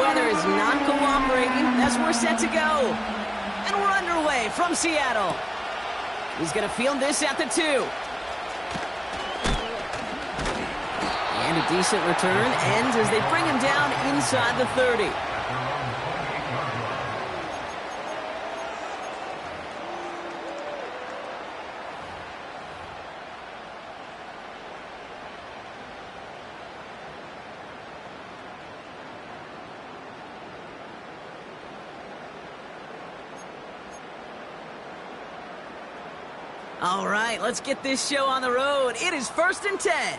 weather is not cooperating as we're set to go. And we're underway from Seattle. He's going to field this at the 2. And a decent return ends as they bring him down inside the 30. All right, let's get this show on the road. It is 1st and 10.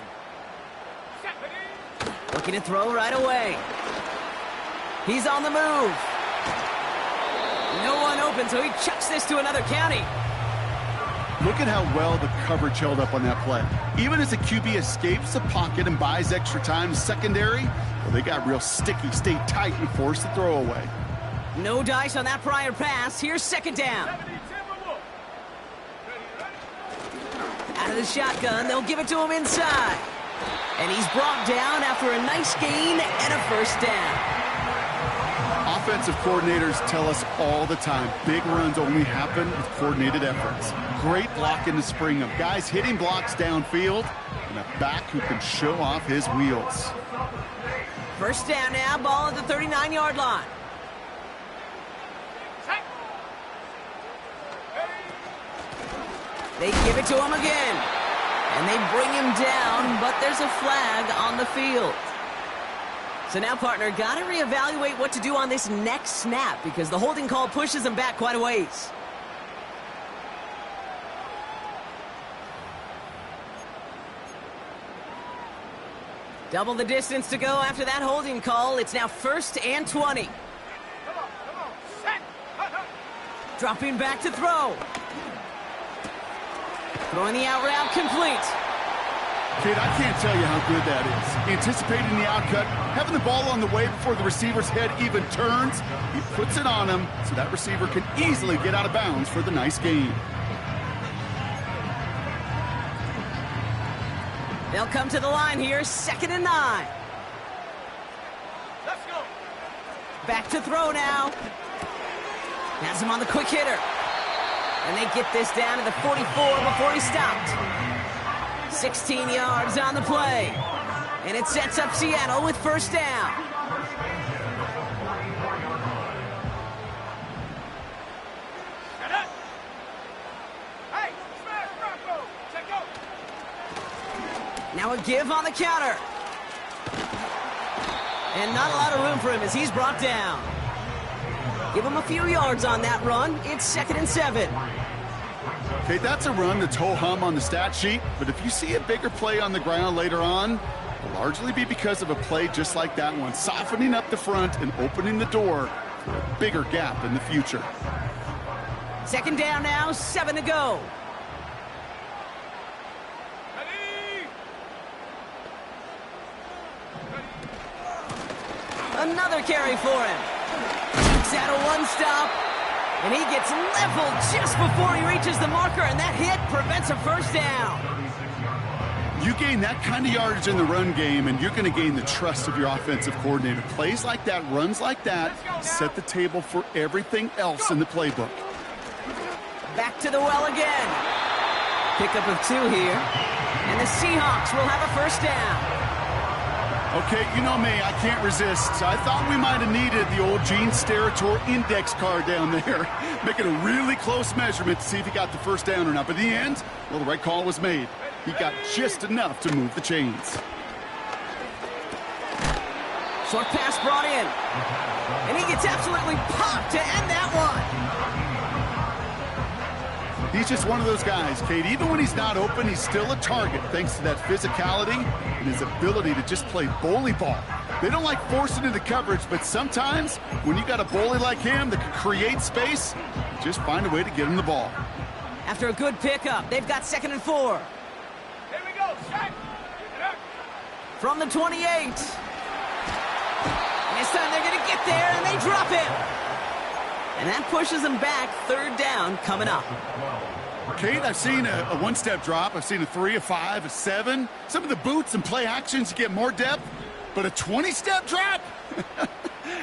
Looking to throw right away. He's on the move. No one open, so he chucks this to another county. Look at how well the coverage held up on that play. Even as the QB escapes the pocket and buys extra time to secondary, well, they got real sticky, stayed tight, and forced the throw away. No dice on that prior pass. Here's 2nd down. Out of the shotgun, they'll give it to him inside. And he's brought down after a nice gain and a 1st down. Offensive coordinators tell us all the time, big runs only happen with coordinated efforts. Great block in the spring of guys hitting blocks downfield and a back who can show off his wheels. 1st down now, ball at the 39-yard line. They give it to him again. And they bring him down, but there's a flag on the field. So now, partner, got to reevaluate what to do on this next snap because the holding call pushes him back quite a ways. Double the distance to go after that holding call. It's now 1st and 20. Come on, set. Dropping back to throw. Throwing the out route complete. Kid, I can't tell you how good that is. Anticipating the outcut, having the ball on the way before the receiver's head even turns. He puts it on him so that receiver can easily get out of bounds for the nice gain. They'll come to the line here, 2nd and 9. Let's go. Back to throw now. Has him on the quick hitter. And they get this down to the 44 before he stopped. 16 yards on the play. And it sets up Seattle with 1st down. Hey, smash Bronco. Check go. Now a give on the counter. And not a lot of room for him as he's brought down. Give him a few yards on that run. It's 2nd and 7. Okay, that's a run that's ho-hum on the stat sheet, but if you see a bigger play on the ground later on, it'll largely be because of a play just like that one, softening up the front and opening the door for a bigger gap in the future. 2nd down now, 7 to go. Ready. Another carry for him. Takes out a one-stop, and he gets leveled just before he reaches the marker, and that hit prevents a 1st down. You gain that kind of yardage in the run game, and you're going to gain the trust of your offensive coordinator. Plays like that, runs like that, set the table for everything else in the playbook. Back to the well again. Pickup of 2 here, and the Seahawks will have a 1st down. Okay, you know me, I can't resist. I thought we might have needed the old Gene Steratore index card down there, making a really close measurement to see if he got the 1st down or not. But in the end, well, the right call was made. He got just enough to move the chains. Short pass brought in, and he gets absolutely popped to end that one. He's just one of those guys, Kate. Even when he's not open, he's still a target thanks to that physicality and his ability to just play bully ball. They don't like forcing into coverage, but sometimes when you got a bully like him that can create space, just find a way to get him the ball. After a good pickup, they've got 2nd and 4. Here we go. Set. From the 28. And this time they're going to get there, and they drop him. And that pushes them back. 3rd down coming up. Kate, I've seen a one-step drop. I've seen a 3, a 5, a 7. Some of the boots and play actions get more depth, but a 20-step drop?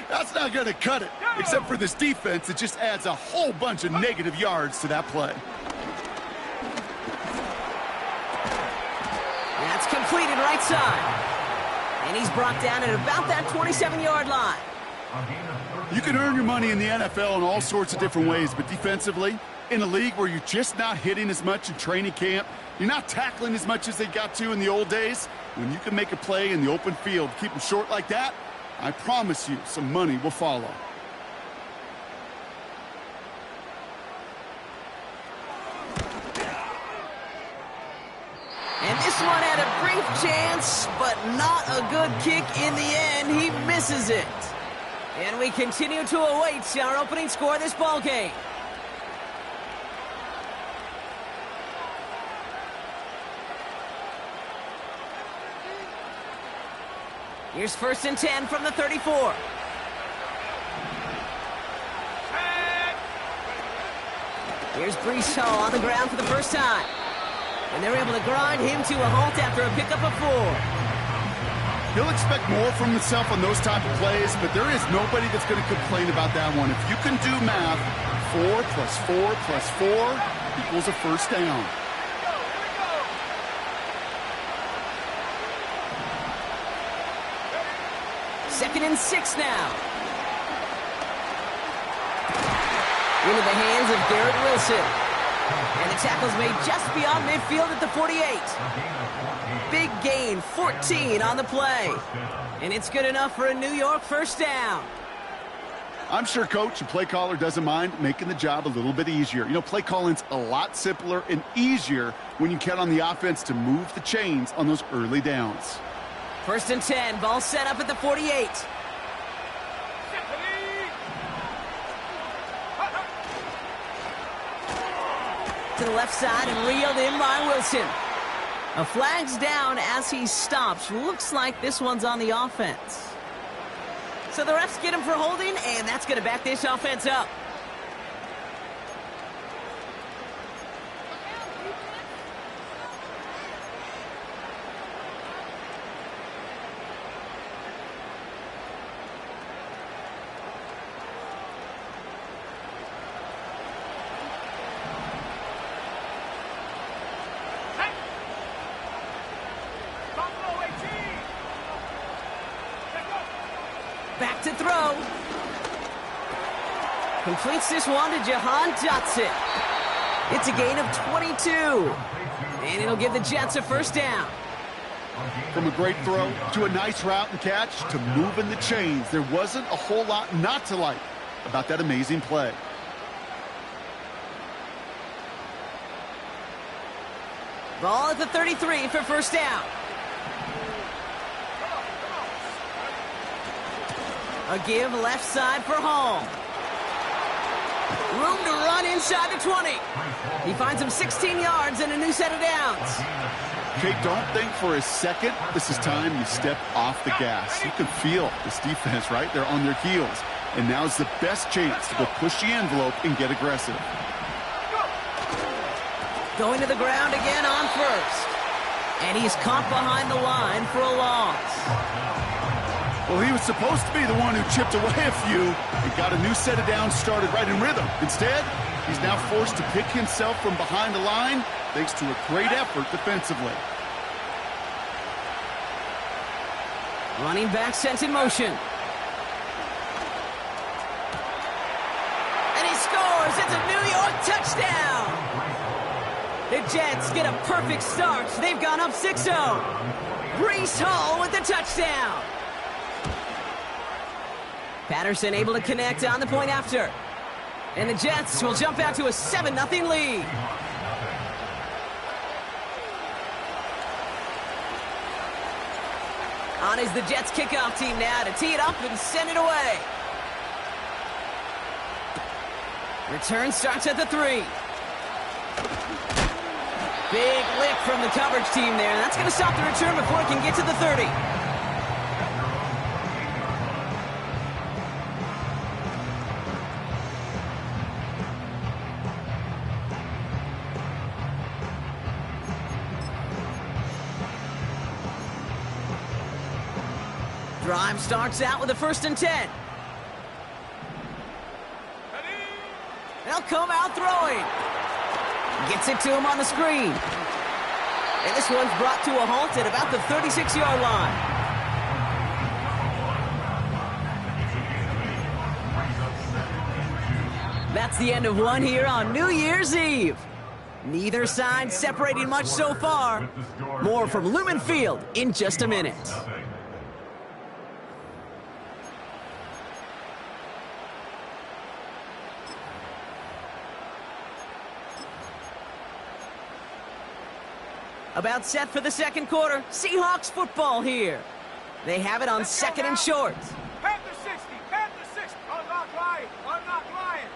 That's not going to cut it. Except for this defense, it just adds a whole bunch of negative yards to that play. That's completed right side. And he's brought down at about that 27-yard line. You can earn your money in the NFL in all sorts of different ways, but defensively, in a league where you're just not hitting as much in training camp, you're not tackling as much as they got to in the old days, when you can make a play in the open field, keep them short like that, I promise you some money will follow. And this one had a brief chance, but not a good kick in the end. He misses it. And we continue to await our opening score of this ball game. Here's 1st and 10 from the 34. Here's Brees Hall on the ground for the first time. And they're able to grind him to a halt after a pickup of 4. He'll expect more from himself on those type of plays, but there is nobody that's going to complain about that one. If you can do math, 4 plus 4 plus 4 equals a first down. Second and 6 now. Into the hands of Garrett Wilson. And the tackle's made just beyond midfield at the 48. Big gain, 14 on the play. And it's good enough for a New York first down. I'm sure coach and play caller doesn't mind making the job a little bit easier. You know, play calling's a lot simpler and easier when you count on the offense to move the chains on those early downs. 1st and 10, ball set up at the 48. To the left side and reeled in by Wilson. A flag's down as he stops. Looks like this one's on the offense. So the refs get him for holding, and that's going to back this offense up. Back to throw. Completes this one to Jahan Dotson. It's a gain of 22. And it'll give the Jets a first down. From a great throw to a nice route and catch to moving the chains, there wasn't a whole lot not to like about that amazing play. Ball at the 33 for first down. A give left side for Hall. Room to run inside the 20. He finds him 16 yards and a new set of downs. Okay, don't think for a second this is time you step off the gas. You can feel this defense, right? They're on their heels. And now's the best chance to go push the envelope and get aggressive. Going to the ground again on first. And he's caught behind the line for a loss. Well, he was supposed to be the one who chipped away a few and got a new set of downs started right in rhythm. Instead, he's now forced to pick himself from behind the line thanks to a great effort defensively. Running back sent in motion. And he scores. It's a New York touchdown. The Jets get a perfect start. They've gone up 6-0. Brees Hall with the touchdown. Patterson able to connect on the point after. And the Jets will jump out to a 7-0 lead. On is the Jets kickoff team now to tee it up and send it away. Return starts at the 3. Big lift from the coverage team there. That's going to stop the return before it can get to the 30. Drive starts out with a 1st and 10. They'll come out throwing. Gets it to him on the screen. And this one's brought to a halt at about the 36-yard line. That's the end of one here on New Year's Eve. Neither side separating much so far. More from Lumen Field in just a minute. About set for the second quarter. Seahawks football here. They have it on second and short. Panther 60, Panther 60. I'm not lying, I'm not lying.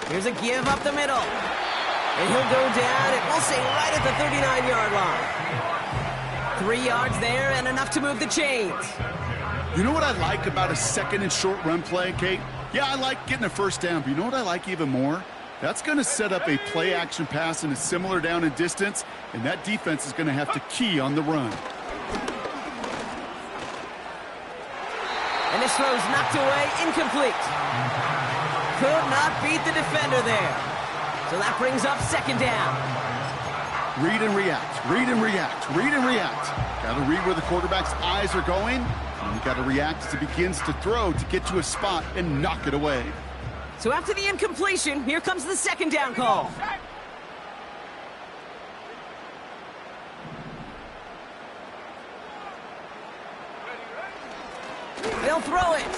Here's a give up the middle. And he'll go down, and we'll say right at the 39-yard line. 3 yards there and enough to move the chains. You know what I like about a second and short run play, Kate? Yeah, I like getting a first down, but you know what I like even more? That's going to set up a play-action pass in a similar down and distance, and that defense is going to have to key on the run. And this throw's knocked away, incomplete. Could not beat the defender there. So that brings up second down. Read and react, read and react, read and react. Got to read where the quarterback's eyes are going, and you got to react as he begins to throw to get to a spot and knock it away. So after the incompletion, here comes the second down call. They'll throw it.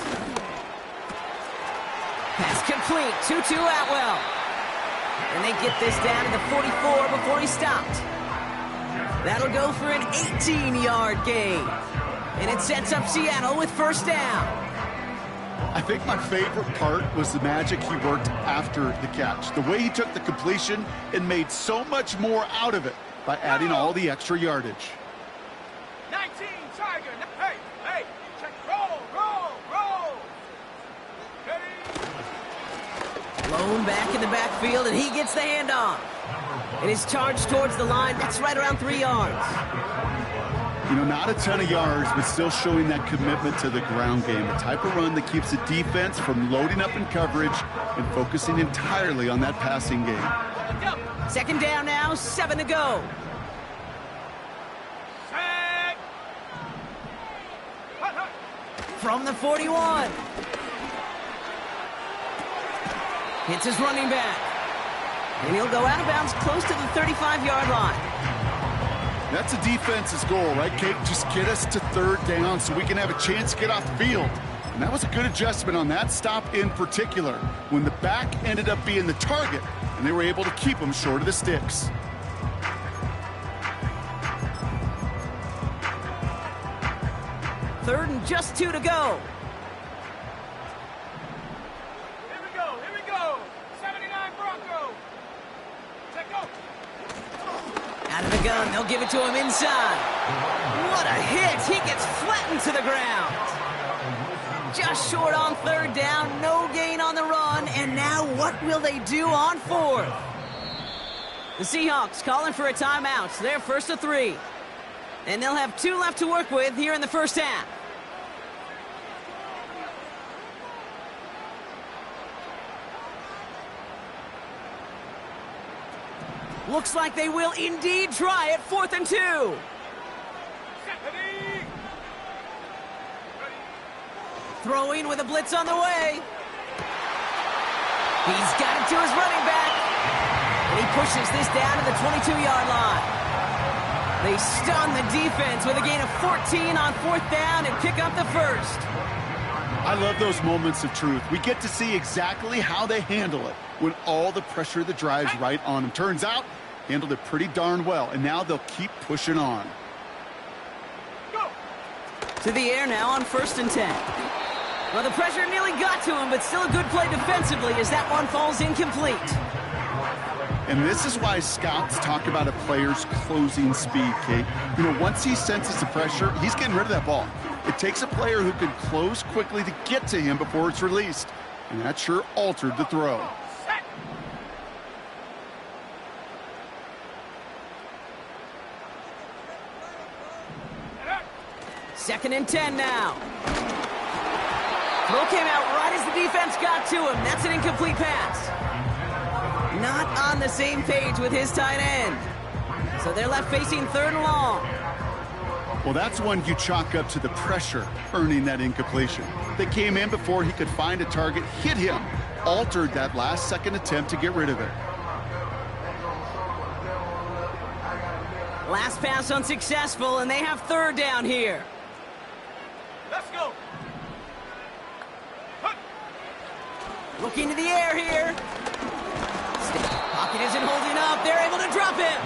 Pass complete. 2-2 Atwell. And they get this down to the 44 before he stopped. That'll go for an 18-yard gain. And it sets up Seattle with first down. I think my favorite part was the magic he worked after the catch. The way he took the completion and made so much more out of it by adding all the extra yardage. 19, Tiger. Hey, hey, check. Roll, roll, roll. Ready? Blown back in the backfield, and he gets the handoff. And his charge towards the line, that's right around 3 yards. You know, not a ton of yards, but still showing that commitment to the ground game. A type of run that keeps the defense from loading up in coverage and focusing entirely on that passing game. Second down now, 7 to go. Set. Hut, hut. From the 41. Hits his running back. And he'll go out of bounds close to the 35-yard line. That's a defense's goal, right, Kate? Just get us to third down so we can have a chance to get off the field. And that was a good adjustment on that stop in particular, when the back ended up being the target, and they were able to keep him short of the sticks. Third and just 2 to go. Here we go, here we go. 79 Bronco. Check go. Out of the gun, they'll give it to him inside. What a hit! He gets flattened to the ground. Just short on third down, no gain on the run, and now what will they do on fourth? The Seahawks calling for a timeout. So they're first to 3. And they'll have 2 left to work with here in the first half. Looks like they will indeed try it. 4th and 2. Set. Ready. Ready. Throwing with a blitz on the way. He's got it to his running back. And he pushes this down to the 22-yard line. They stun the defense with a gain of 14 on 4th down and pick up the first. I love those moments of truth. We get to see exactly how they handle it when all the pressure of the drive's right on them. Turns out, handled it pretty darn well, and now they'll keep pushing on. Go. To the air now on 1st and 10. Well, the pressure nearly got to him, but still a good play defensively as that one falls incomplete. And this is why scouts talk about a player's closing speed, Kate. You know, once he senses the pressure, he's getting rid of that ball. It takes a player who can close quickly to get to him before it's released. And that sure altered the throw. Set. Second and 10 now. Throw came out right as the defense got to him. That's an incomplete pass. Not on the same page with his tight end. So they're left facing 3rd and long. Well, that's one you chalk up to the pressure earning that incompletion. They came in before he could find a target, hit him, altered that last-second attempt to get rid of it. Last pass unsuccessful, and they have 3rd down here. Let's go. Looking to the air here. Pocket isn't holding up. They're able to drop him.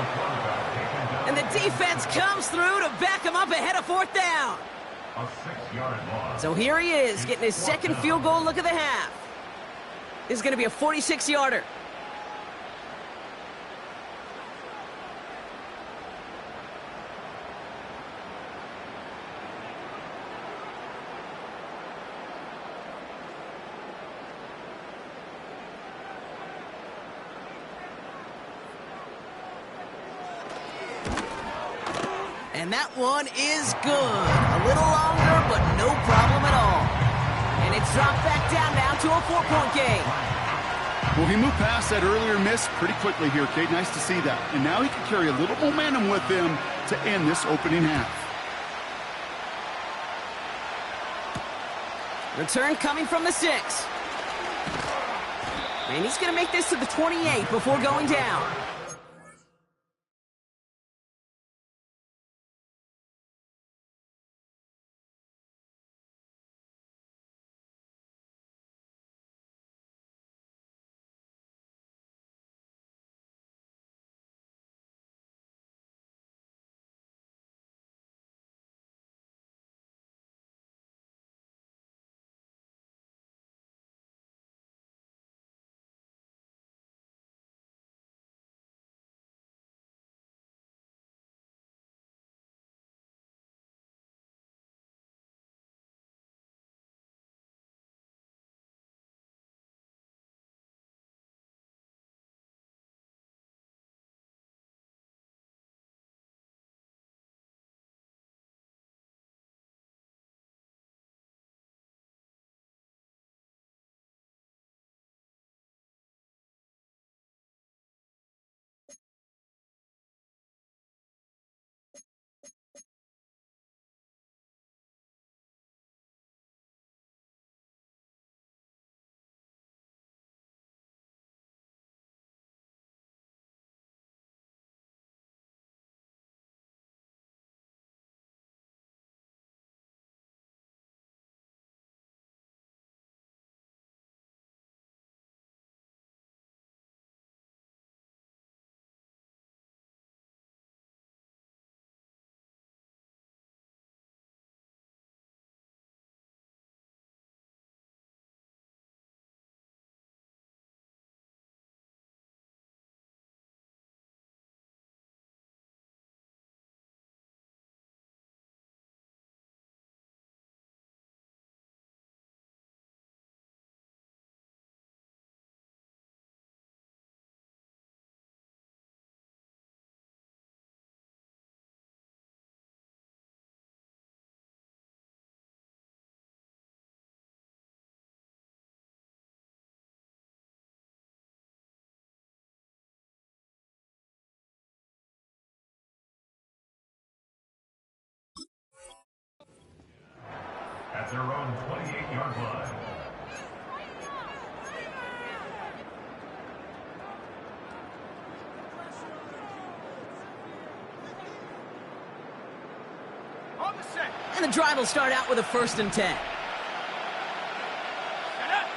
And the defense comes through to back him up ahead of 4th down. So here he is, getting his 2nd field goal look of the half. This is going to be a 46-yarder. And that one is good. A little longer, but no problem at all. And it's dropped back down now to a 4-point game. Well, he moved past that earlier miss pretty quickly here, Kate. Nice to see that. And now he can carry a little momentum with him to end this opening half. Return coming from the 6. And he's going to make this to the 28 before going down. At their own 28-yard line. On the set. And the drive will start out with a 1st and 10. Set up.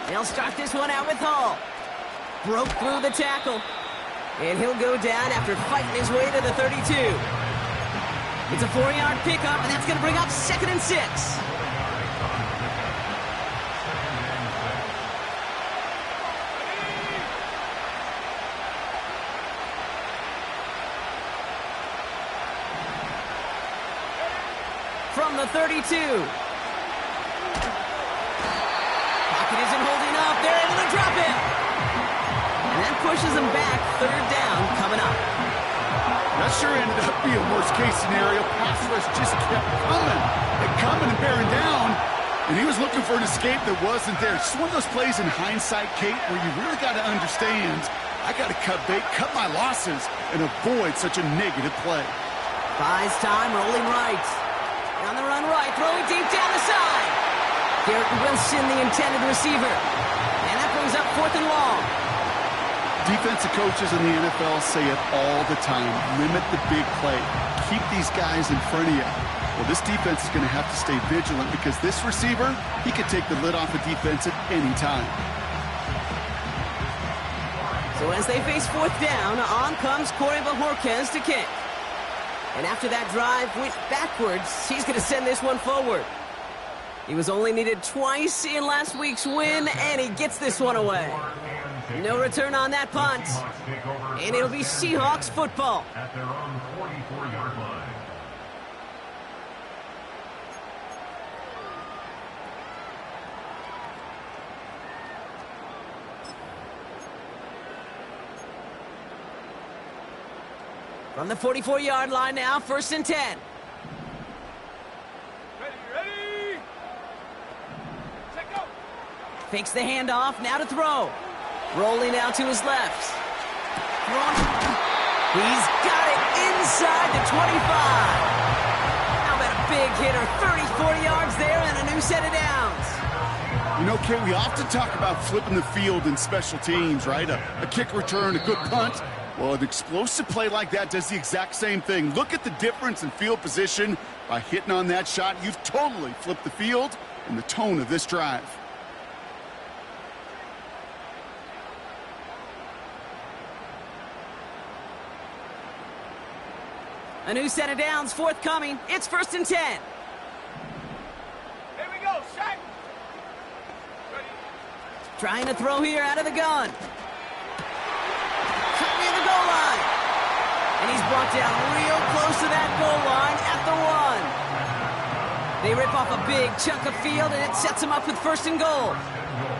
They'll start this one out with Hall. Broke through the tackle. And he'll go down after fighting his way to the 32. It's a 4-yard pickup, and that's going to bring up 2nd and 6. From the 32. Pocket isn't holding up. They're able to drop it. And that pushes them back. 3rd down coming up. That sure ended up being worst-case scenario. Pass rush just kept coming and bearing down, and he was looking for an escape that wasn't there. It's just one of those plays in hindsight, Kate, where you really got to understand, I got to cut bait, cut my losses, and avoid such a negative play. Buys time, rolling right. On the run right, throwing deep down the side. Garrett Wilson, the intended receiver. And that brings up 4th and long. Defensive coaches in the NFL say it all the time. Limit the big play. Keep these guys in front of you. Well, this defense is going to have to stay vigilant because this receiver, he could take the lid off a defense at any time. So as they face 4th down, on comes Corey Bajorquez to kick. And after that drive went backwards, he's going to send this one forward. He was only needed twice in last week's win, and he gets this one away. No return on that punt. And it'll be Seahawks football. At their own 44-yard line. From the 44-yard line now, 1st and 10. Ready. Check go. Fakes the handoff, now to throw. Rolling out to his left. Throwing. He's got it inside the 25. How about a big hitter, 34 yards there and a new set of downs. You know, Kate, we often talk about flipping the field in special teams, right? A kick return, a good punt. Well, an explosive play like that does the exact same thing. Look at the difference in field position. By hitting on that shot, you've totally flipped the field and the tone of this drive. A new set of downs forthcoming. It's 1st and 10. Here we go, shot. Ready. Trying to throw here out of the gun. Cut near the goal line. And he's brought down real close to that goal line at the 1. They rip off a big chunk of field, and it sets him up with 1st and goal.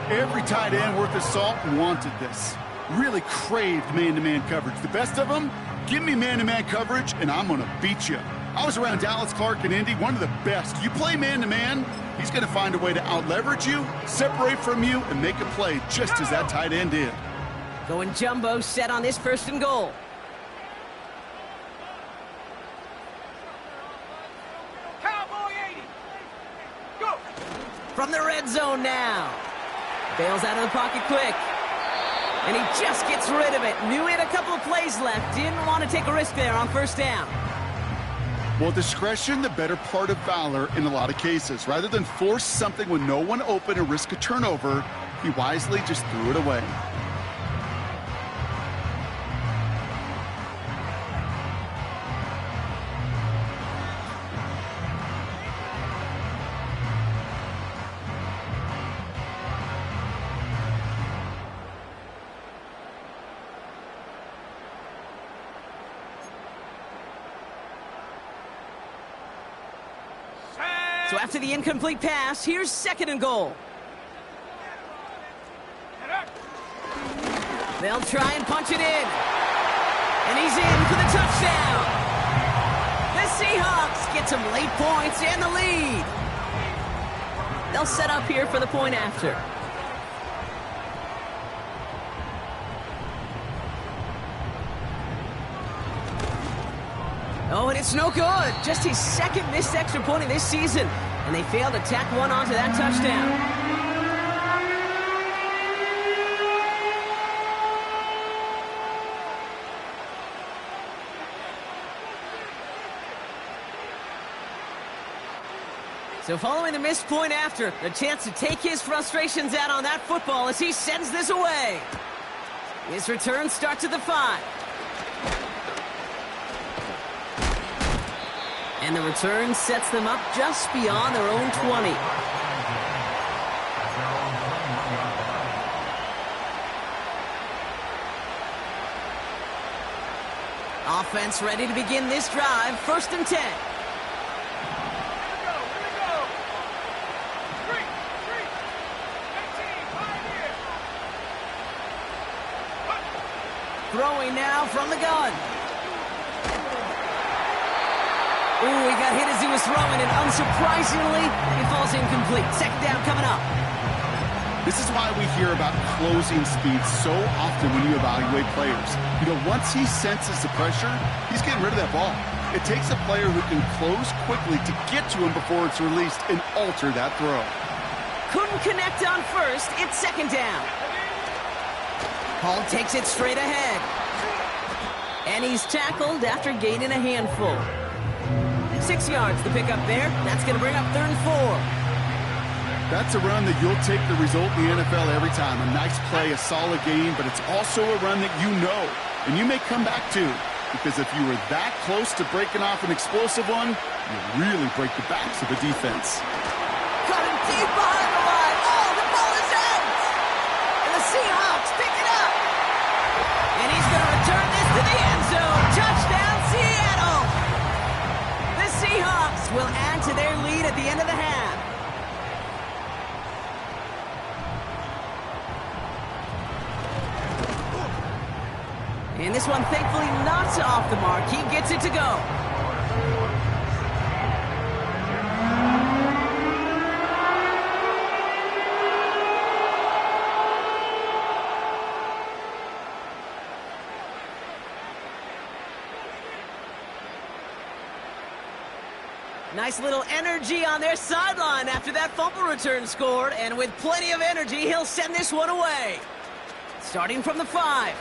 Every tight end worth his salt wanted this. Really craved man-to-man coverage. The best of them, give me man-to-man coverage, and I'm going to beat you. I was around Dallas Clark and Indy, one of the best. You play man-to-man, he's going to find a way to out-leverage you, separate from you, and make a play just as that tight end did. Going jumbo set on this 1st and goal. Cowboy 80. Go. From the red zone now. Bails out of the pocket quick. And he just gets rid of it. Knew he had a couple of plays left. Didn't want to take a risk there on 1st down. Well, discretion, the better part of valor in a lot of cases. Rather than force something with no one open and risk a turnover, he wisely just threw it away. So after the incomplete pass, here's 2nd and goal. They'll try and punch it in. And he's in for the touchdown. The Seahawks get some late points and the lead. They'll set up here for the point after. Oh, and it's no good. Just his 2nd missed extra point of this season. And they failed to tack one onto that touchdown. So following the missed point after, the chance to take his frustrations out on that football as he sends this away. His return starts at the 5. And the return sets them up just beyond their own 20. Offense ready to begin this drive. 1st and 10. Throwing now from the gun. Ooh, he got hit as he was throwing, and unsurprisingly, he falls incomplete. Second down coming up. This is why we hear about closing speed so often when you evaluate players. You know, once he senses the pressure, he's getting rid of that ball. It takes a player who can close quickly to get to him before it's released and alter that throw. Couldn't connect on first. It's second down. Hall takes it straight ahead. And he's tackled after gaining a handful. 6 yards to pick up there. That's going to bring up 3rd and 4. That's a run that you'll take the result in the NFL every time. A nice play, a solid game, but it's also a run that you know and you may come back to. Because if you were that close to breaking off an explosive one, you really break the backs of the defense. Got him deep behind the line. Oh, the ball is out. And the Seahawks pick it up. And he's going to return this to the end zone. Touchdown, Seattle. The Seahawks will add to their lead at the end of the half. And this one, thankfully, not off the mark. He gets it to go. Nice little energy on their sideline after that fumble return scored. And with plenty of energy, he'll send this one away. Starting from the 5.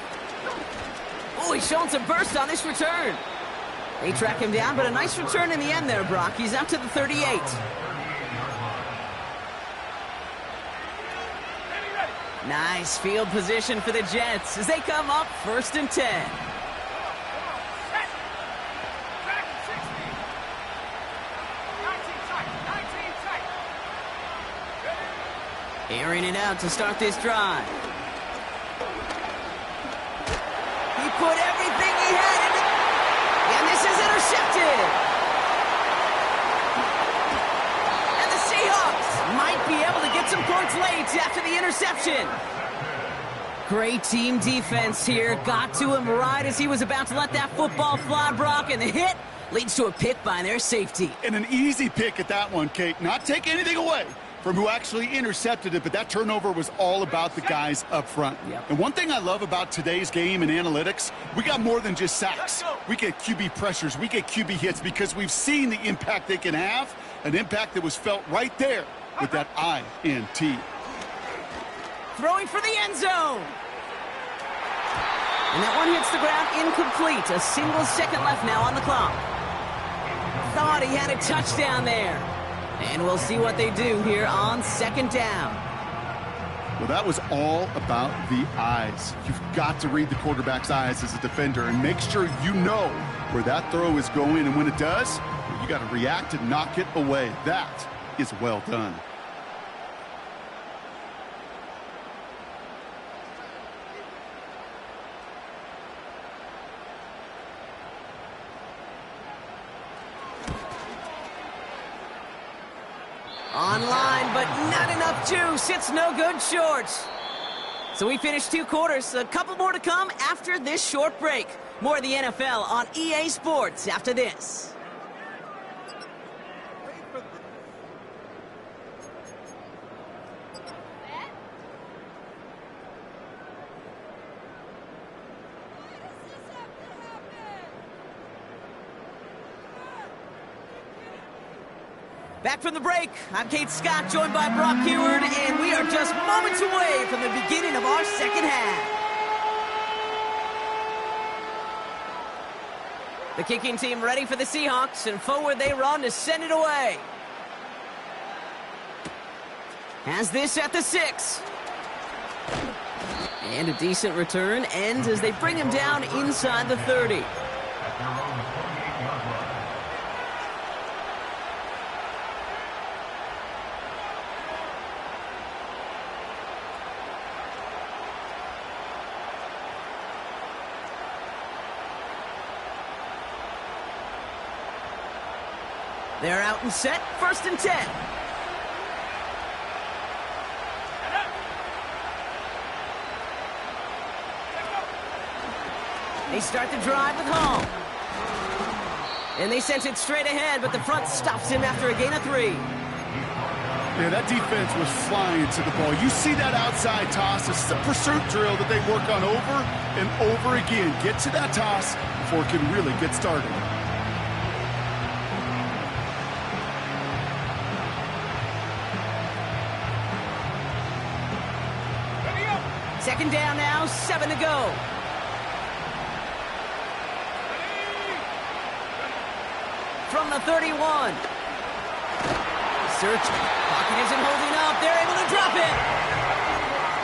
Oh, he's showing some burst on this return. They track him down, but a nice return in the end there, Brock. He's out to the 38. Nice field position for the Jets as they come up 1st and 10. Airing it out to start this drive. He put everything he had in it, and this is intercepted. And the Seahawks might be able to get some points late after the interception. Great team defense here. Got to him right as he was about to let that football fly, Brock, and the hit leads to a pick by their safety. And an easy pick at that one, Kate. Not take anything away from who actually intercepted it, but that turnover was all about the guys up front. Yep. And one thing I love about today's game and analytics, we got more than just sacks. We get QB pressures, we get QB hits because we've seen the impact they can have, an impact that was felt right there with that INT. Throwing for the end zone. And that one hits the ground incomplete. A single second left now on the clock. Thought he had a touchdown there. And we'll see what they do here on 2nd down. Well, that was all about the eyes. You've got to read the quarterback's eyes as a defender and make sure you know where that throw is going. And when it does, you got to react and knock it away. That is well done. Online, but not enough juice. It's no good short. So we finished 2 quarters. A couple more to come after this short break. More of the NFL on EA Sports after this. Back from the break, I'm Kate Scott, joined by Brock Heward, and we are just moments away from the beginning of our second half. The kicking team ready for the Seahawks, and forward they run to send it away. Has this at the 6. And a decent return ends as they bring him down inside the 30. They're out and set, 1st and 10. They start the drive with Hall. And they sent it straight ahead, but the front stops him after a gain of 3. Yeah, that defense was flying to the ball. You see that outside toss. This is a pursuit drill that they work on over and over again. Get to that toss before it can really get started. Second down now, 7 to go. From the 31. Search. Pocket isn't holding up. They're able to drop it.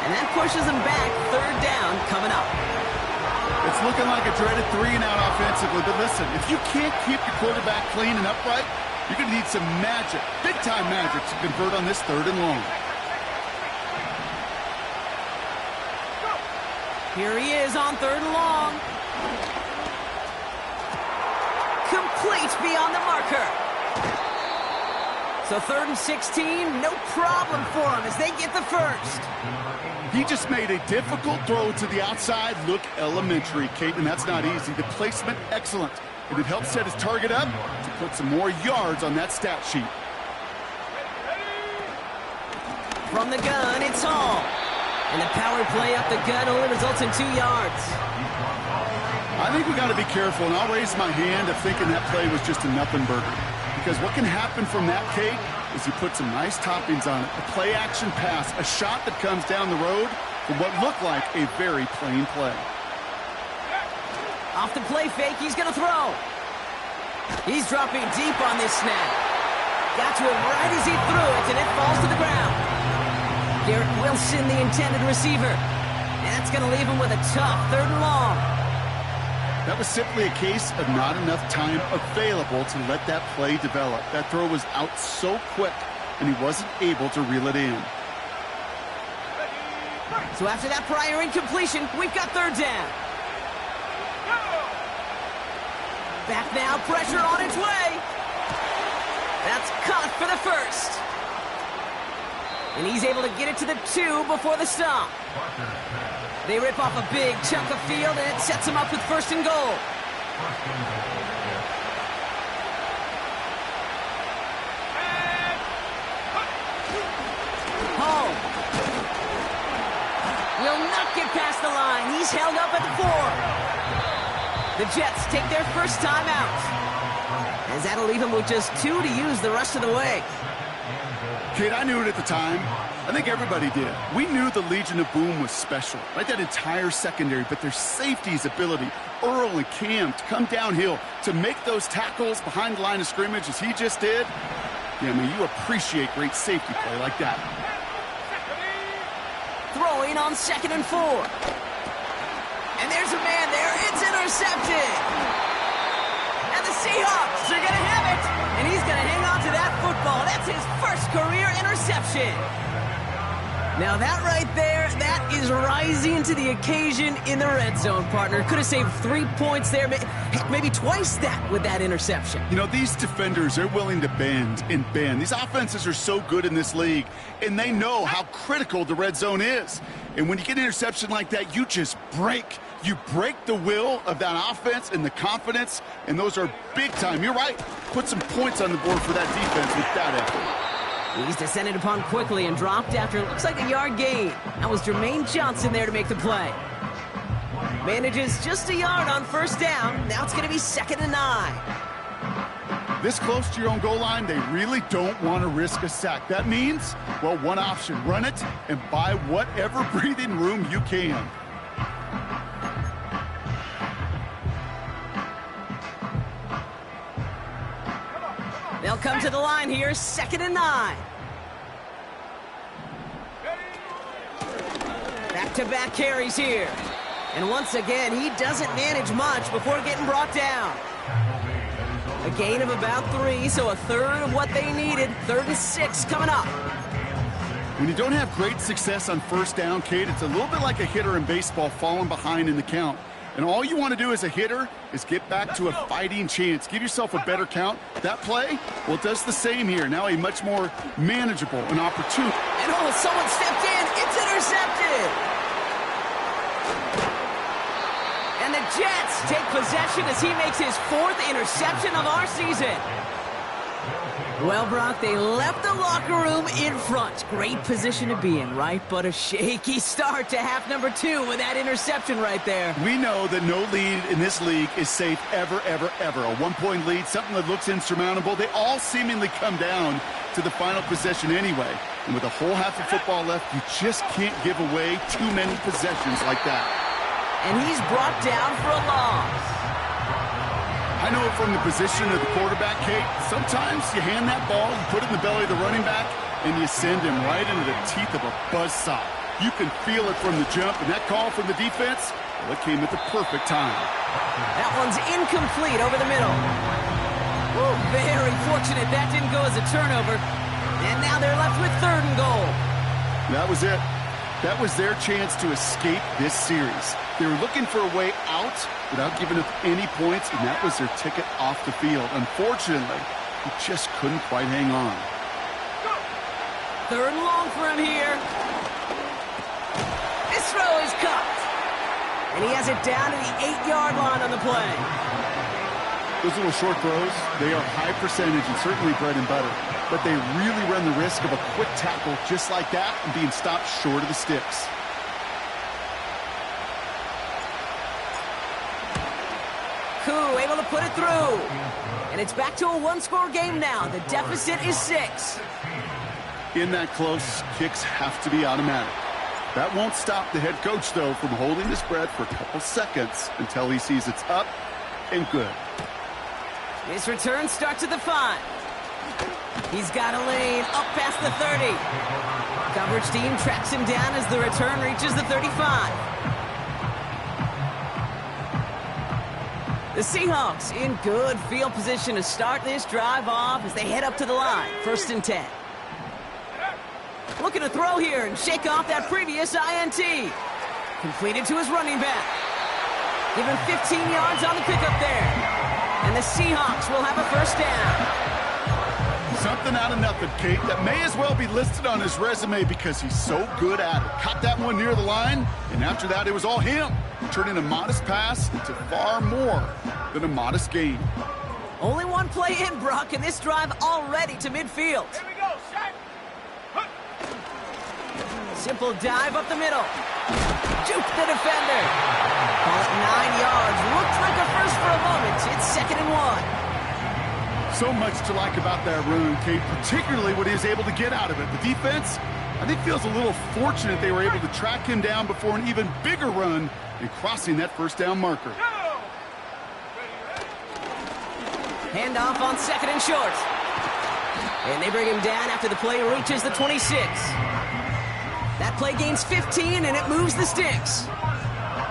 And that pushes them back. Third down coming up. It's looking like a dreaded 3-and-out offensively. But listen, if you can't keep your quarterback clean and upright, you're going to need some magic, big-time magic, to convert on this 3rd and long. Here he is on 3rd and long. Complete beyond the marker. So 3rd and 16, no problem for him as they get the first. He just made a difficult throw to the outside look elementary, Kate, and that's not easy. The placement, excellent. And it helped set his target up to put some more yards on that stat sheet. From the gun, it's Hall. And the power play up the gut only results in 2 yards. I think we got to be careful, and I'll raise my hand of thinking that play was just a nothing burger. Because what can happen from that, Kate, is you put some nice toppings on it. A play-action pass, a shot that comes down the road from what looked like a very plain play. Off the play fake, he's going to throw. He's dropping deep on this snap. Got to him right as he threw it, and it falls to the ground. Garrett Wilson, the intended receiver. And that's going to leave him with a tough 3rd and long. That was simply a case of not enough time available to let that play develop. That throw was out so quick, and he wasn't able to reel it in. So after that prior incompletion, we've got 3rd down. Back now, pressure on its way. That's caught for the first. And he's able to get it to the 2 before the stop. They rip off a big chunk of field, and it sets them up with 1st and goal. Hall will not get past the line. He's held up at the 4. The Jets take their first time out, as that'll leave them with just 2 to use the rest of the way. Kate, I knew it at the time. I think everybody did. We knew the Legion of Boom was special, right? That entire secondary, but their safety's ability, Earl and Cam, to come downhill, to make those tackles behind the line of scrimmage as he just did. Yeah, I mean, you appreciate great safety play like that. Throwing on 2nd and 4. And there's a man there. It's intercepted. And the Seahawks are going to have it. And he's going to hang on to that football. That's his first career interception. Now that right there, that is rising to the occasion in the red zone, partner. Could have saved 3 points there, maybe twice that with that interception. You know, these defenders, they're willing to bend and bend. These offenses are so good in this league, and they know how critical the red zone is. And when you get an interception like that, you just break. You break the will of that offense and the confidence, and those are big time. You're right. Put some points on the board for that defense with that effort. He's descended upon quickly and dropped after it looks like a yard gain. That was Jermaine Johnson there to make the play. Manages just a yard on 1st down. Now it's going to be 2nd and 9. This close to your own goal line, they really don't want to risk a sack. That means, well, one option, run it and buy whatever breathing room you can. They'll come to the line here, 2nd and 9. Back-to-back carries here. And once again, he doesn't manage much before getting brought down. A gain of about 3, so a third of what they needed. 3rd and 6 coming up. When you don't have great success on 1st down, Kate, it's a little bit like a hitter in baseball falling behind in the count. And all you want to do as a hitter is get back to a fighting chance. Give yourself a better count. That play, well, it does the same here. Now a much more manageable and opportune. And oh, someone stepped in. It's intercepted. And the Jets take possession as he makes his 4th interception of our season. Well, Brock, they left the locker room in front. Great position to be in, right? But a shaky start to half number 2 with that interception right there. We know that no lead in this league is safe ever, ever, ever. A 1-point lead, something that looks insurmountable. They all seemingly come down to the final possession anyway. And with a whole half of football left, you just can't give away too many possessions like that. And he's brought down for a loss. I know from the position of the quarterback, Kate, sometimes you hand that ball, you put it in the belly of the running back, and you send him right into the teeth of a buzzsaw. You can feel it from the jump, and that call from the defense, well, it came at the perfect time. That one's incomplete over the middle. Woo, very fortunate that didn't go as a turnover. And now they're left with 3rd and goal. That was it. That was their chance to escape this series. They were looking for a way out without giving up any points, and that was their ticket off the field. Unfortunately, he just couldn't quite hang on. 3rd and long for him here. This throw is caught. And he has it down to the 8-yard line on the play. Those little short throws, they are high percentage and certainly bread and butter. But they really run the risk of a quick tackle just like that and being stopped short of the sticks. Koo able to put it through. And it's back to a 1-score game now. The deficit is 6. In that close, kicks have to be automatic. That won't stop the head coach, though, from holding his breath for a couple seconds until he sees it's up and good. His return starts at the 5. He's got a lane up past the 30. Coverage team tracks him down as the return reaches the 35. The Seahawks in good field position to start this drive off as they head up to the line. 1st and 10. Looking to throw here and shake off that previous INT. Completed to his running back. Give him 15 yards on the pickup there. And the Seahawks will have a 1st down. Something out of nothing, Kate, that may as well be listed on his resume because he's so good at it. Caught that one near the line, and after that, it was all him, turning a modest pass into far more than a modest gain. Only one play in, Brock, and this drive already to midfield. Here we go, shot. Simple dive up the middle. Juke the defender. Call it 9 yards. Looked like a first for a moment. It's 2nd and 1. So much to like about that run, Kate, particularly what he was able to get out of it. The defense, I think, feels a little fortunate they were able to track him down before an even bigger run and crossing that 1st down marker. Handoff on 2nd and short. And they bring him down after the play reaches the 26. That play gains 15, and it moves the sticks.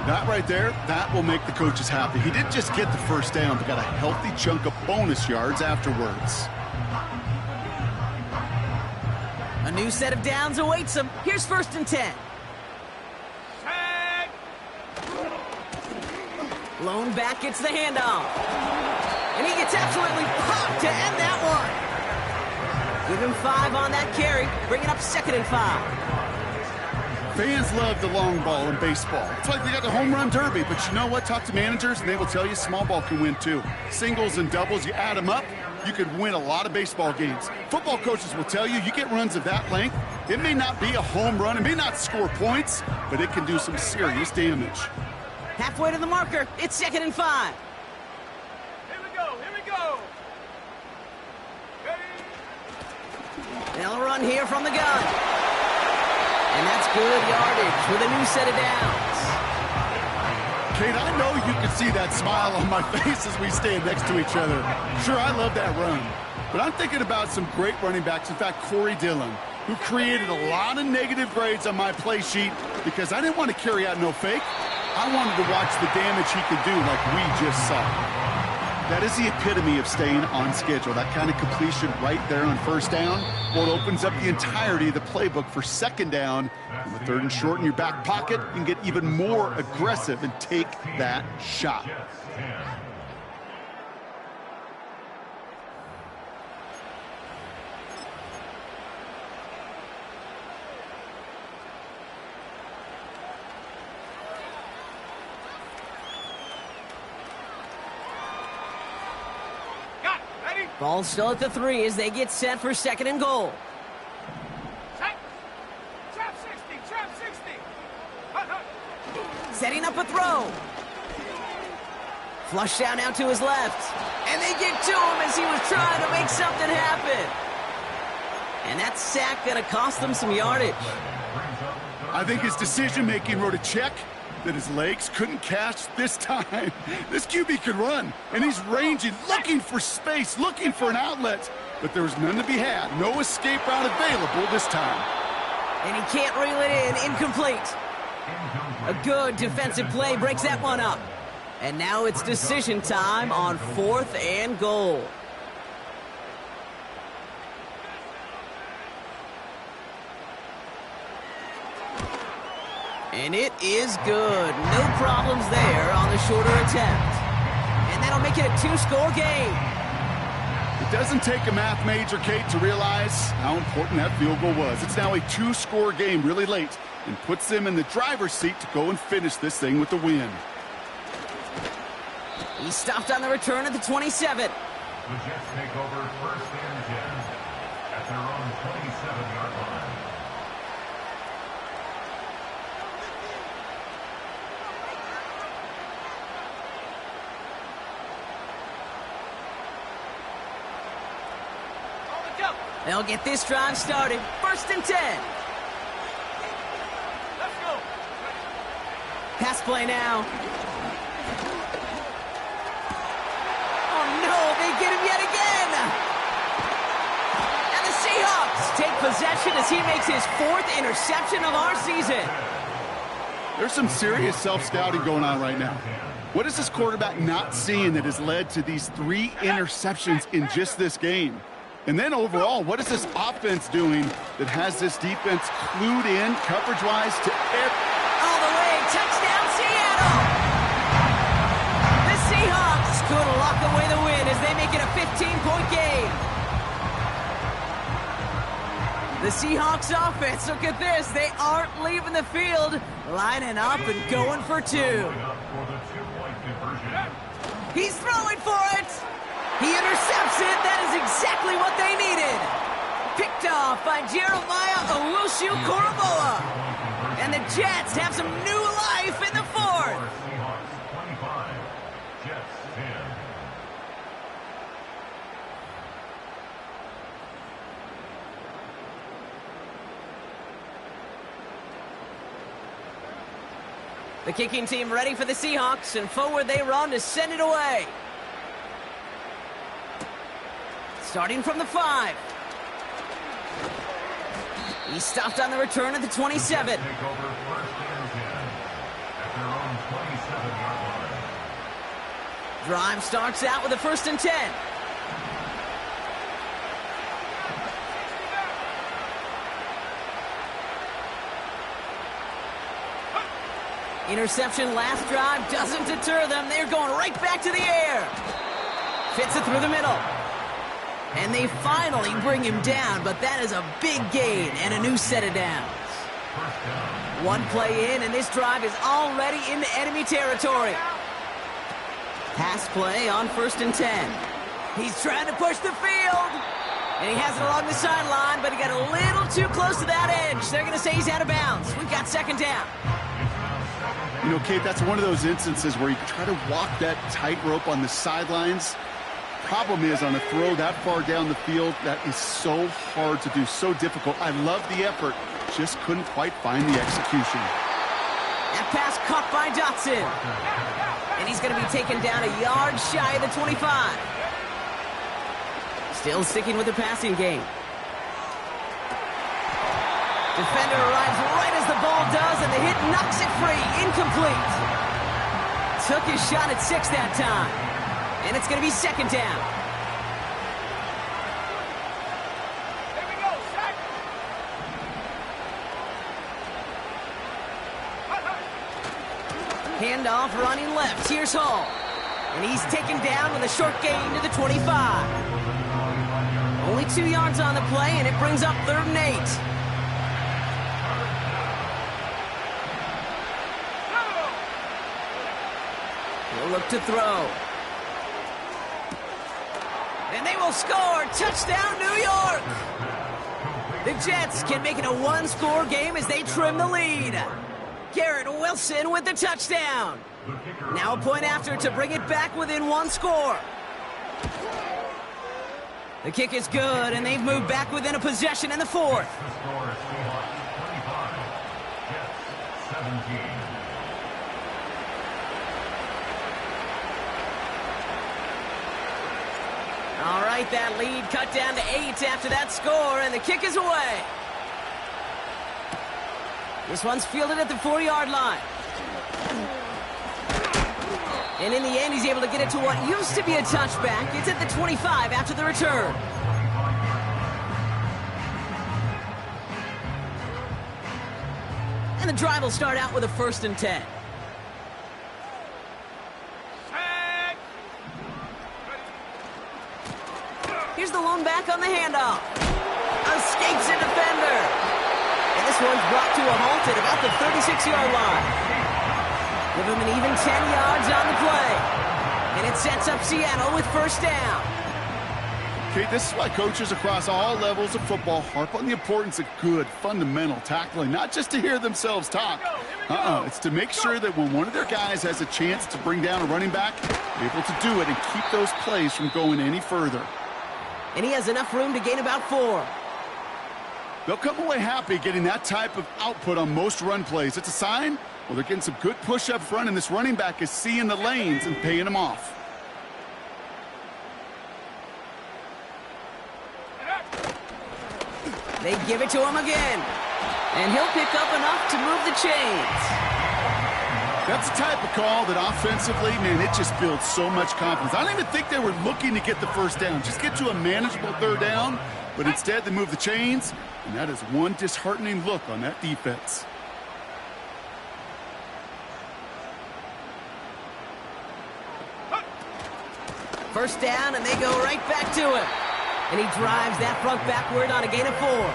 That right there, that will make the coaches happy. He didn't just get the 1st down, but got a healthy chunk of bonus yards afterwards. A new set of downs awaits him. Here's 1st and 10. Lone back gets the handoff. And he gets absolutely popped to end that one. Give him 5 on that carry, bringing up 2nd and 5. Fans love the long ball in baseball. It's like they got the home run derby, but you know what? Talk to managers, and they will tell you small ball can win too. Singles and doubles, you add them up, you could win a lot of baseball games. Football coaches will tell you, you get runs of that length, it may not be a home run, it may not score points, but it can do some serious damage. Halfway to the marker, it's 2nd and 5. Here we go, here we go. They'll run here from the gun. And that's good yardage with a new set of downs. Kate, I know you can see that smile on my face as we stand next to each other. Sure, I love that run. But I'm thinking about some great running backs. In fact, Corey Dillon, who created a lot of negative grades on my play sheet because I didn't want to carry out no fake. I wanted to watch the damage he could do like we just saw. That is the epitome of staying on schedule. That kind of completion right there on 1st down. Well, it opens up the entirety of the playbook for 2nd down. On the 3rd and short in your back pocket, you can get even more aggressive and take that shot. Ball still at the 3 as they get set for 2nd and goal. Check. Trap 60. Trap 60. Hut, hut. Setting up a throw. Flush down now to his left. And they get to him as he was trying to make something happen. And that sack going to cost them some yardage. I think his decision-making wrote a check that his legs couldn't catch this time. This QB could run, and he's ranging, looking for space, looking for an outlet. But there was none to be had. No escape route available this time. And he can't reel it in. Incomplete. A good defensive play breaks that one up. And now it's decision time on 4th and goal. And it is good. No problems there on the shorter attempt. And that'll make it a 2-score game. It doesn't take a math major, Kate, to realize how important that field goal was. It's now a 2-score game really late and puts them in the driver's seat to go and finish this thing with the win. He stopped on the return at the 27. The Jets take over 1st and 10 at their own 27-yard line. They'll get this drive started. 1st and 10. Let's go. Pass play now. Oh no, they get him yet again. And the Seahawks take possession as he makes his 4th interception of our season. There's some serious self-scouting going on right now. What is this quarterback not seeing that has led to these 3 interceptions in just this game? And then overall, what is this offense doing that has this defense clued in coverage-wise to all the way, touchdown Seattle! The Seahawks could lock away the win as they make it a 15-point game. The Seahawks offense, look at this, they aren't leaving the field, lining up and going for 2. He's throwing for it! He intercepts it. That is exactly what they needed. Picked off by Jeremiah Owusu-Koramoah. And the Jets have some new life in the 4th. Seahawks 25, Jets 10. The kicking team ready for the Seahawks, and forward they run to send it away. Starting from the 5. He stopped on the return at the 27. Take over 1st and 10 at their own 27-yard line. Drive starts out with a 1st and 10. Interception last drive doesn't deter them. They're going right back to the air. Fits it through the middle. And they finally bring him down, but that is a big gain and a new set of downs. 1 play in, and this drive is already into enemy territory. Pass play on 1st and 10. He's trying to push the field. And he has it along the sideline, but he got a little too close to that edge. They're going to say he's out of bounds. We've got 2nd down. You know, Kate, that's one of those instances where you try to walk that tightrope on the sidelines. Problem is, on a throw that far down the field, that is so hard to do, so difficult. I love the effort, just couldn't quite find the execution. That pass caught by Dotson. And he's going to be taken down a yard shy of the 25. Still sticking with the passing game. Defender arrives right as the ball does, and the hit knocks it free. Incomplete. Took his shot at 6 that time. And it's going to be 2nd down. Here we go, set. Handoff running left. Here's Hall. And he's taken down with a short gain to the 25. Only 2 yards on the play, and it brings up 3rd and 8. He'll look to throw. And they will score. Touchdown, New York. The Jets can make it a one-score game as they trim the lead. Garrett Wilson with the touchdown. Now a point after to bring it back within one score. The kick is good, and they've moved back within a possession in the fourth. The score is Seahawks 25, Jets 17. All right, that lead cut down to 8 after that score, and the kick is away. This one's fielded at the 4-yard line. And in the end, he's able to get it to what used to be a touchback. It's at the 25 after the return. And the drive will start out with a 1st and 10. Here's the lone back on the handoff. Escapes a defender. And this one's brought to a halt at about the 36-yard line. Give him an even 10 yards on the play. And it sets up Seattle with 1st down. Okay, this is why coaches across all levels of football harp on the importance of good, fundamental tackling, not just to hear themselves talk. It's to make sure that when one of their guys has a chance to bring down a running back, they're able to do it and keep those plays from going any further. And he has enough room to gain about 4. They'll come away happy getting that type of output on most run plays. It's a sign, well, they're getting some good push up front, and this running back is seeing the lanes and paying them off. They give it to him again. And he'll pick up enough to move the chains. That's the type of call that offensively, man, it just builds so much confidence. I don't even think they were looking to get the 1st down. Just get to a manageable 3rd down. But instead, they move the chains. And that is one disheartening look on that defense. First down, and they go right back to him. And he drives that front backward on a gain of 4.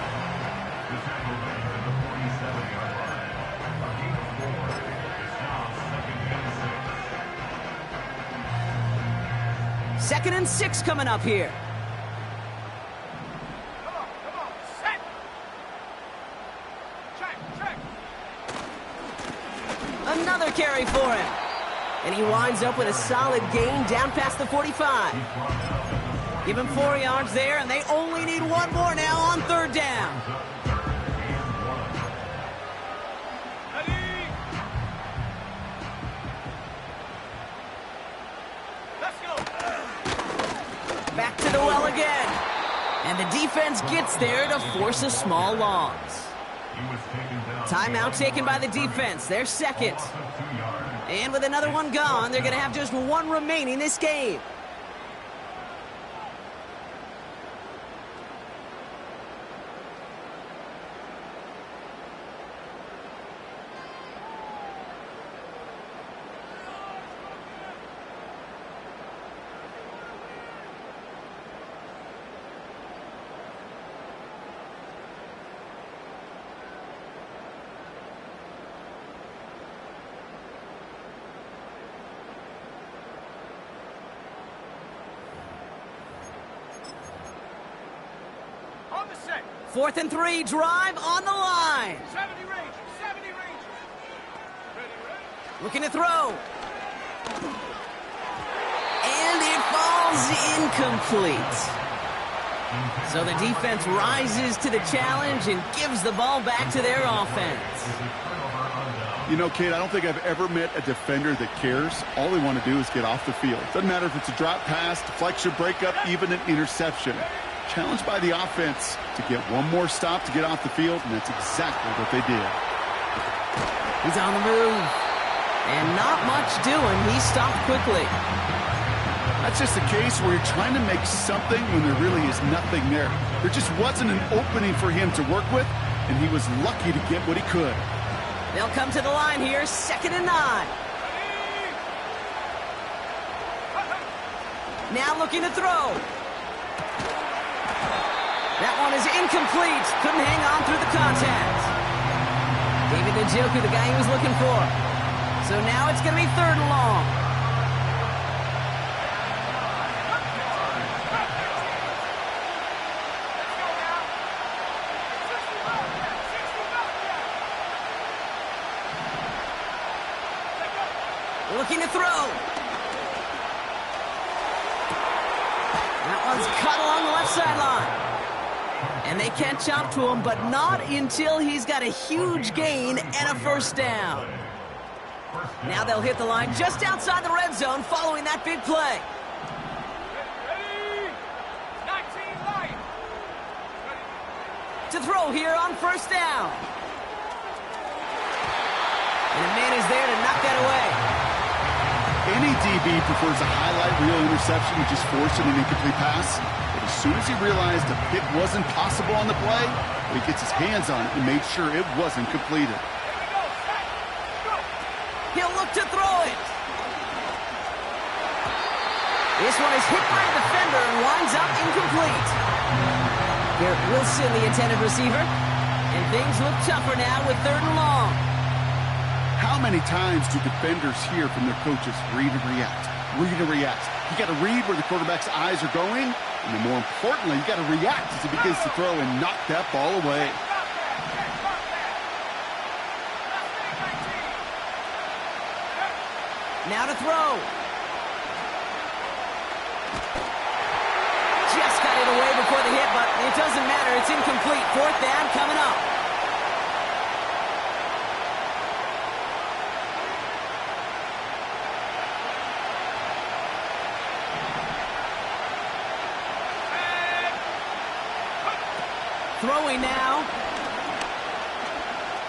Second and 6 coming up here. Come on, set. Check. Another carry for him. And he winds up with a solid gain down past the 45. Give him 4 yards there, and they only need one more now on 3rd down. Ready? Let's go. Back to the well again. And the defense gets there to force a small loss. Timeout taken by the defense. Their 2nd. And with another one gone, they're going to have just one remaining this game. On the set. 4th and 3, drive on the line. 70 Rangers. Ready. Looking to throw. And it falls incomplete. So the defense rises to the challenge and gives the ball back to their offense. You know, Kate, I don't think I've ever met a defender that cares. All they want to do is get off the field. Doesn't matter if it's a drop pass, deflection, breakup, even an interception. Challenged by the offense to get one more stop to get off the field, and that's exactly what they did. He's on the move. And not much doing. He stopped quickly. That's just a case where you're trying to make something when there really is nothing there. There just wasn't an opening for him to work with, and he was lucky to get what he could. They'll come to the line here, 2nd and 9. Now looking to throw. That one is incomplete. Couldn't hang on through the contact. David Njoku, the guy he was looking for. So now it's going to be 3rd and long. Looking to throw. That one's cut along the left sideline. And they catch up to him, but not until he's got a huge gain and a first down. Now they'll hit the line just outside the red zone following that big play. Ready? 19 light. To throw here on first down. And a man is there to knock that away. Any DB prefers a highlight reel interception to just forcing an incomplete pass. But as soon as he realized a pick wasn't possible on the play, he gets his hands on it and made sure it wasn't completed. He'll look to throw it. This one is hit by a defender and winds up incomplete. Garrett Wilson, the intended receiver. And things look tougher now with 3rd and long. How many times do defenders hear from their coaches, read and react, read and react? You got to read where the quarterback's eyes are going, and then more importantly, you got to react as he begins to throw and knock that ball away. Now to throw. Just got it away before the hit, but it doesn't matter. It's incomplete. 4th down coming up. Throwing now.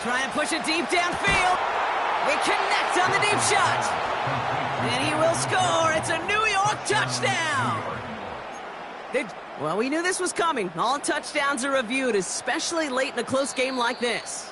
Trying to push it deep downfield. They connect on the deep shot. And he will score. It's a New York touchdown. Well, we knew this was coming. All touchdowns are reviewed, especially late in a close game like this.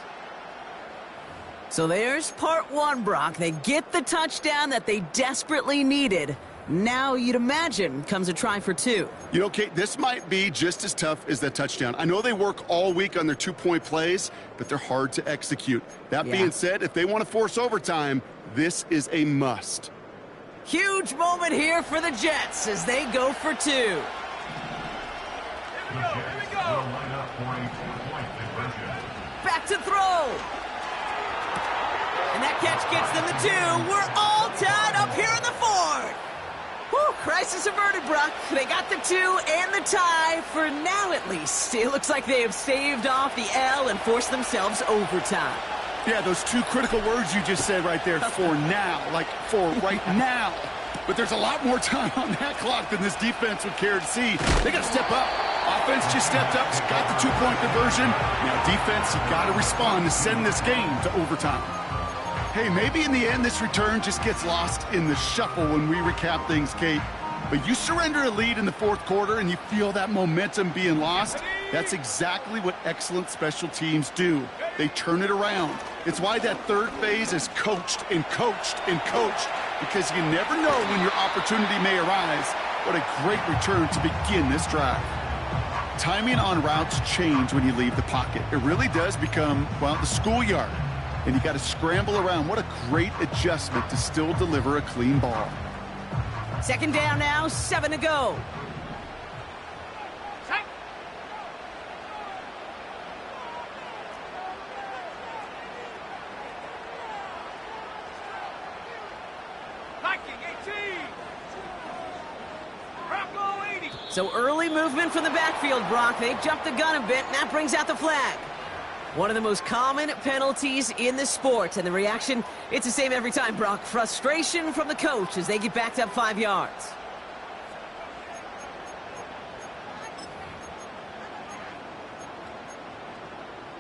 So there's part 1, Brock. They get the touchdown that they desperately needed. Now, you'd imagine, comes a try for 2. You know, Kate, this might be just as tough as that touchdown. I know they work all week on their 2-point plays, but they're hard to execute. That being said, if they want to force overtime, this is a must. Huge moment here for the Jets as they go for 2. Here we go. Back to throw. And that catch gets them the 2. We're all tied up here in the 4th. Whew, crisis averted, Brock. They got the 2 and the tie, for now at least. It looks like they have staved off the L and forced themselves overtime. Yeah, those 2 critical words you just said right there, for now, like for right now. But there's a lot more time on that clock than this defense would care to see. They got to step up. Offense just stepped up, got the 2-point conversion. Now defense, you got to respond to send this game to overtime. Hey, maybe in the end this return just gets lost in the shuffle when we recap things, Kate. But you surrender a lead in the 4th quarter and you feel that momentum being lost. That's exactly what excellent special teams do. They turn it around. It's why that 3rd phase is coached and coached and coached, because you never know when your opportunity may arise. What a great return to begin this drive. Timing on routes change when you leave the pocket. It really does become, well, the schoolyard. And you got to scramble around. What a great adjustment to still deliver a clean ball. 2nd down now, 7 to go. Set. Viking 18. Bronco 80. So early movement from the backfield, Brock. They jumped the gun a bit, and that brings out the flag. One of the most common penalties in the sport, and the reaction, it's the same every time, Brock. Frustration from the coach as they get backed up 5 yards.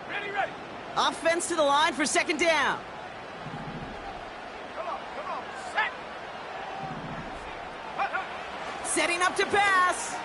Ready. Offense to the line for 2nd down. Come on. Set. Setting up to pass.